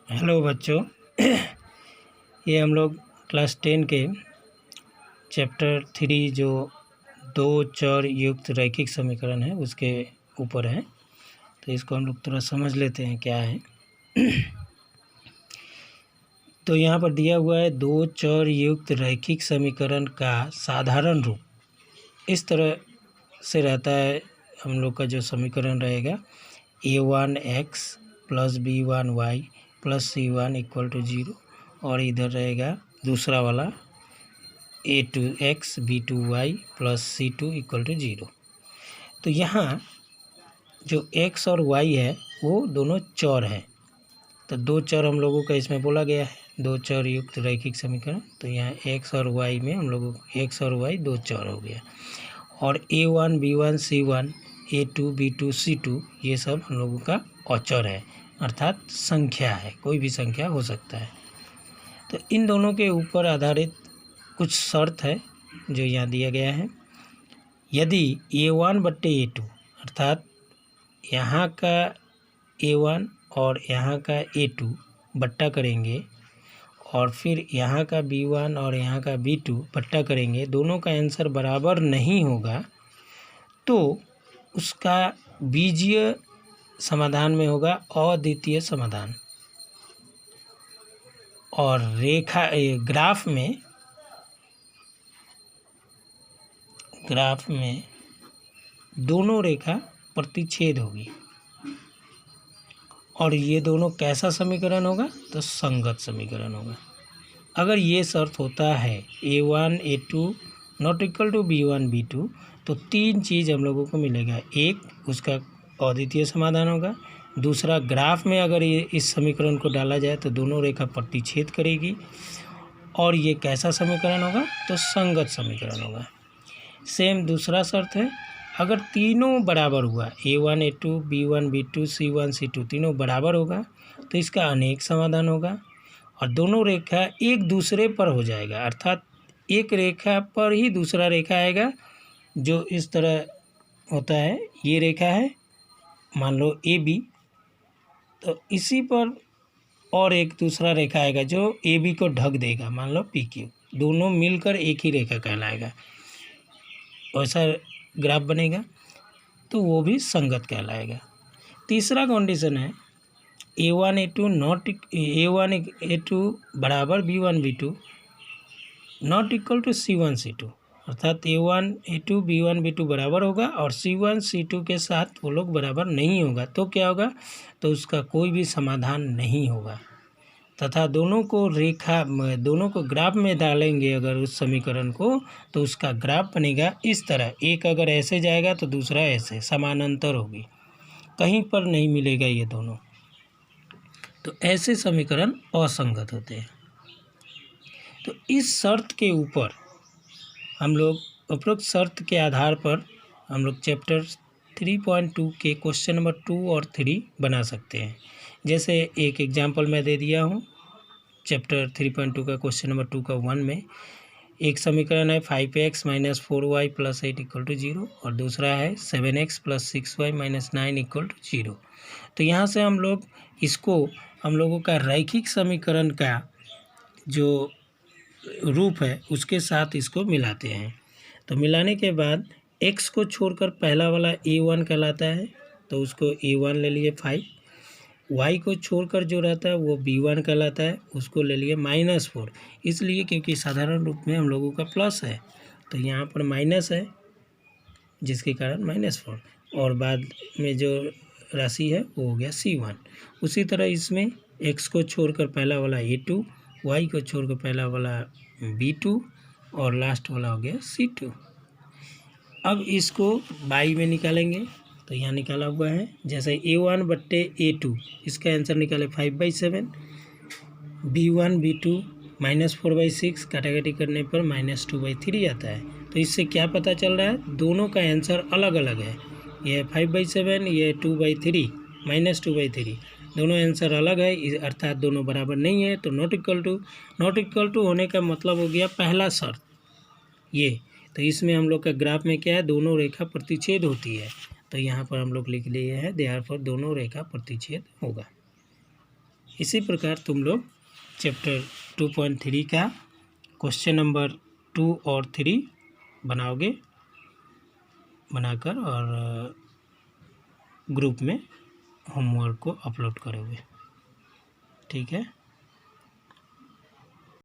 Hello बच्चों। ये हम लोग क्लास 10 के चैप्टर 3 जो दो चर युक्त रैखिक समीकरण है उसके ऊपर है। तो इसको हम लोग थोड़ा समझ लेते हैं क्या है। तो यहाँ पर दिया हुआ है दो चर युक्त रैखिक समीकरण का साधारण रूप इस तरह से रहता है। हम लोग का जो समीकरण रहेगा a1x + b1y + c1 = 0 और इधर रहेगा दूसरा वाला a2x b2y + c2 = 0। तो यहाँ जो x और y है वो दोनों चर हैं। तो दो चर हम लोगों का इसमें बोला गया है, दो चर युक्त रैखिक समीकरण। तो यहाँ x और y में हम लोगों को x और y दो चर हो गया और a1 b1 c1 a2 b2 c2 ये सब हम लोगों का अचर है, अर्थात संख्या है, कोई भी संख्या हो सकता है। तो इन दोनों के ऊपर आधारित कुछ शर्त है जो यहाँ दिया गया है। यदि a1/a2 अर्थात यहाँ का a1 और यहाँ का a2 बट्टा करेंगे और फिर यहाँ का b1 और यहाँ का b2 बट्टा करेंगे, दोनों का आंसर बराबर नहीं होगा तो उसका बीजीय समाधान में होगा अद्वितीय समाधान। और ग्राफ में दोनों रेखा प्रतिच्छेद होगी और ये दोनों कैसा समीकरण होगा? तो संगत समीकरण होगा। अगर ये शर्त होता है a1 a2 ≠ b1 b2 तो तीन चीज़ हम लोगों को मिलेगा। एक, उसका अद्वितीय समाधान होगा। दूसरा, ग्राफ में अगर ये इस समीकरण को डाला जाए तो दोनों रेखा प्रतिच्छेद करेगी। और ये कैसा समीकरण होगा? तो संगत समीकरण होगा। सेम दूसरा शर्त है, अगर तीनों बराबर हुआ a1 a2 b1 b2 c1 c2 तीनों बराबर होगा तो इसका अनेक समाधान होगा और दोनों रेखा एक दूसरे पर हो जाएगा, अर्थात एक रेखा पर ही दूसरा रेखा आएगा जो इस तरह होता है। ये रेखा है मान लो AB, तो इसी पर और एक दूसरा रेखा आएगा जो AB को ढक देगा, मान लो PQ। दोनों मिलकर एक ही रेखा कहलाएगा, वैसा ग्राफ बनेगा तो वो भी संगत कहलाएगा। तीसरा कंडीशन है a1 a2 बराबर b1 b2 ≠ c1 c2, अर्थात a1 a2 b1 b2 बराबर होगा और c1 c2 के साथ वो लोग बराबर नहीं होगा तो क्या होगा? तो उसका कोई भी समाधान नहीं होगा तथा दोनों को ग्राफ में डालेंगे अगर उस समीकरण को तो उसका ग्राफ बनेगा इस तरह। एक अगर ऐसे जाएगा तो दूसरा ऐसे, समानांतर होगी, कहीं पर नहीं मिलेगा ये दोनों। तो ऐसे समीकरण असंगत होते हैं। तो इस शर्त के ऊपर हम लोग उपरोक्त शर्त के आधार पर हम लोग चैप्टर 3.2 के क्वेश्चन नंबर 2 और 3 बना सकते हैं। जैसे एक एग्जांपल मैं दे दिया हूँ चैप्टर 3.2 का क्वेश्चन नंबर 2 का 1 में एक समीकरण है 5x - 4y + 8 = 0 और दूसरा है 7x + 6y - 9 = 0। तो यहाँ से हम लोगों का रैखिक समीकरण का जो रूप है उसके साथ इसको मिलाते हैं। तो मिलाने के बाद x को छोड़कर पहला वाला a1 कहलाता है तो उसको a1 ले लिए 5। y को छोड़कर जो रहता है वो b1 कहलाता है, उसको ले लिए -4, इसलिए क्योंकि साधारण रूप में हम लोगों का प्लस है तो यहाँ पर माइनस है जिसके कारण -4 और बाद में जो राशि है वो हो गया c1। उसी तरह इसमें x को छोड़कर पहला वाला a2, y को छोड़कर पहला वाला b2 और लास्ट वाला हो गया c2। अब इसको y में निकालेंगे तो यहाँ निकाला हुआ है जैसे a1/a2 इसका आंसर निकाले 5/7, b1 b2 -4/6 काटाकाटी करने पर -2/3 आता है। तो इससे क्या पता चल रहा है? दोनों का आंसर अलग अलग है। ये 5/7, ये 2/3 -2/3, दोनों आंसर अलग है, अर्थात दोनों बराबर नहीं है। तो नॉट इक्वल टू होने का मतलब हो गया पहला शर्त ये। तो इसमें हम लोग का ग्राफ में क्या है? दोनों रेखा प्रतिच्छेद होती है। तो यहाँ पर हम लोग लिख लिए हैं देयरफॉर दोनों रेखा प्रतिच्छेद होगा। इसी प्रकार तुम लोग चैप्टर 2.3 का क्वेश्चन नंबर 2 और 3 बनाओगे, बनाकर और ग्रुप में होमवर्क को अपलोड करोगे। ठीक है।